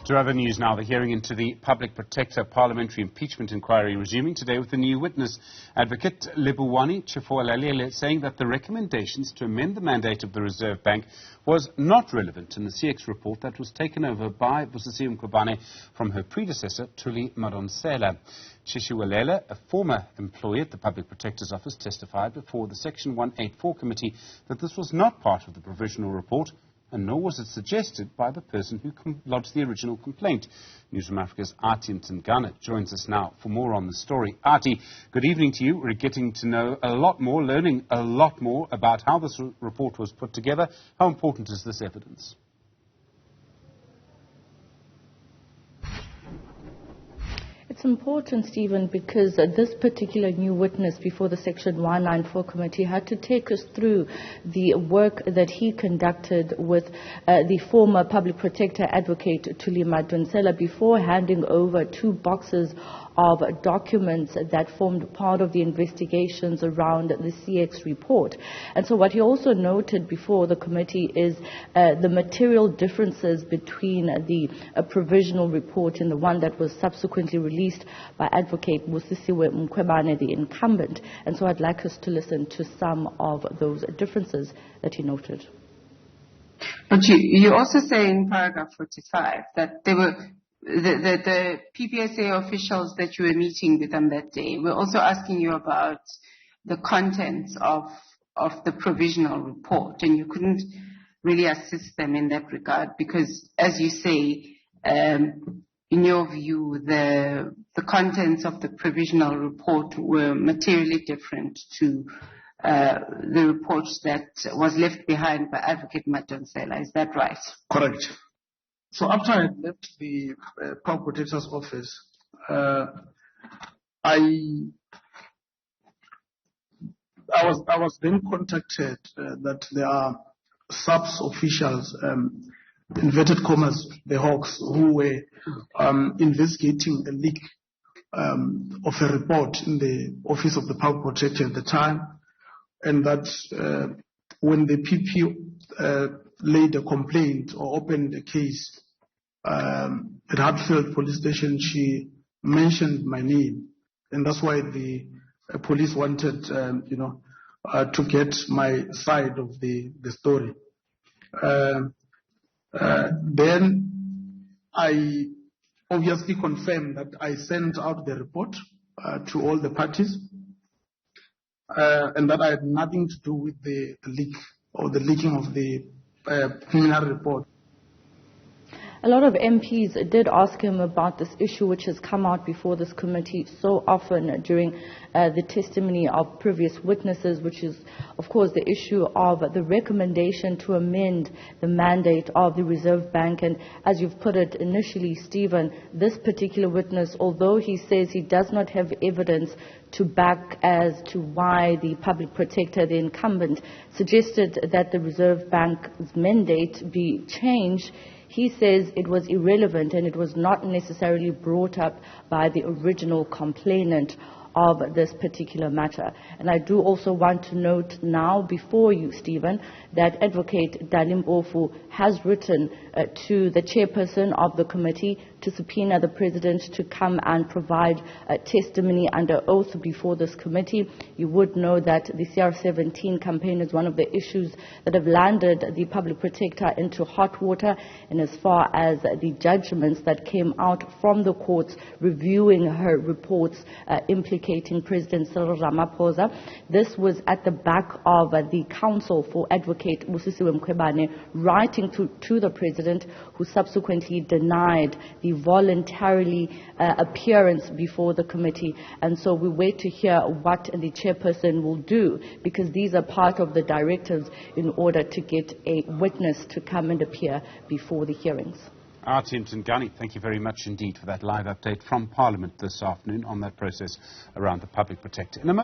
To other news now, the hearing into the Public Protector Parliamentary impeachment inquiry resuming today with a new witness, Advocate Livhuwani Tshiwalule, saying that the recommendations to amend the mandate of the Reserve Bank was not relevant in the CIEX report that was taken over by Busisiwe Mkhwebane from her predecessor, Thuli Madonsela. Tshiwalule, a former employee at the Public Protector's Office, testified before the Section 184 Committee that this was not part of the provisional report, and nor was it suggested by the person who lodged the original complaint. Newzroom Afrika's Athi Mtongana joins us now for more on the story. Athi, good evening to you. We're getting to know a lot more, learning a lot more about how this report was put together. How important is this evidence? It's important, Stephen, because this particular new witness before the Section 194 Committee had to take us through the work that he conducted with the former Public Protector Advocate Thuli Madonsela before handing over 2 boxes of documents that formed part of the investigations around the CIEX report. And so what he also noted before the committee is the material differences between the provisional report and the one that was subsequently released by Advocate Busisiwe Mkhwebane, the incumbent. And so I'd like us to listen to some of those differences that he noted. But you also say in paragraph 45 that there were the PPSA officials that you were meeting with on that day were also asking you about the contents of the provisional report, and you couldn't really assist them in that regard because, as you say, in your view, the contents of the provisional report were materially different to the report that was left behind by Advocate Madonsela. Is that right? Correct. So after I left the Public Protector's Office, I was then contacted that there are SAPS officials, inverted commas, the Hawks, who were investigating a leak of a report in the Office of the Public Protector at the time, and that when the PP laid a complaint or opened a case at Hartfield Police Station, she mentioned my name, and that's why the police wanted, to get my side of the story. Then I obviously confirmed that I sent out the report to all the parties, and that I had nothing to do with the leak or the leaking of the criminal report. A lot of MPs did ask him about this issue, which has come out before this committee so often during the testimony of previous witnesses, which is, of course, the issue of the recommendation to amend the mandate of the Reserve Bank. And as you've put it initially, Stephen, this particular witness, although he says he does not have evidence to back as to why the Public Protector, the incumbent, suggested that the Reserve Bank's mandate be changed, he says it was irrelevant and it was not necessarily brought up by the original complainant of this particular matter. And I do also want to note now before you, Stephen, that Advocate Dalimpofu has written to the chairperson of the committee to subpoena the president to come and provide testimony under oath before this committee. You would know that the CR17 campaign is one of the issues that have landed the Public Protector into hot water, and as far as the judgments that came out from the courts reviewing her reports implicating President Cyril Ramaphosa, this was at the back of the counsel for Advocate Busisiwe Mkhwebane writing to the president, who subsequently denied the voluntarily appearance before the committee. And so we wait to hear what the chairperson will do, because these are part of the directives in order to get a witness to come and appear before the hearings. Athi Mtongana, thank you very much indeed for that live update from Parliament this afternoon on that process around the Public Protector.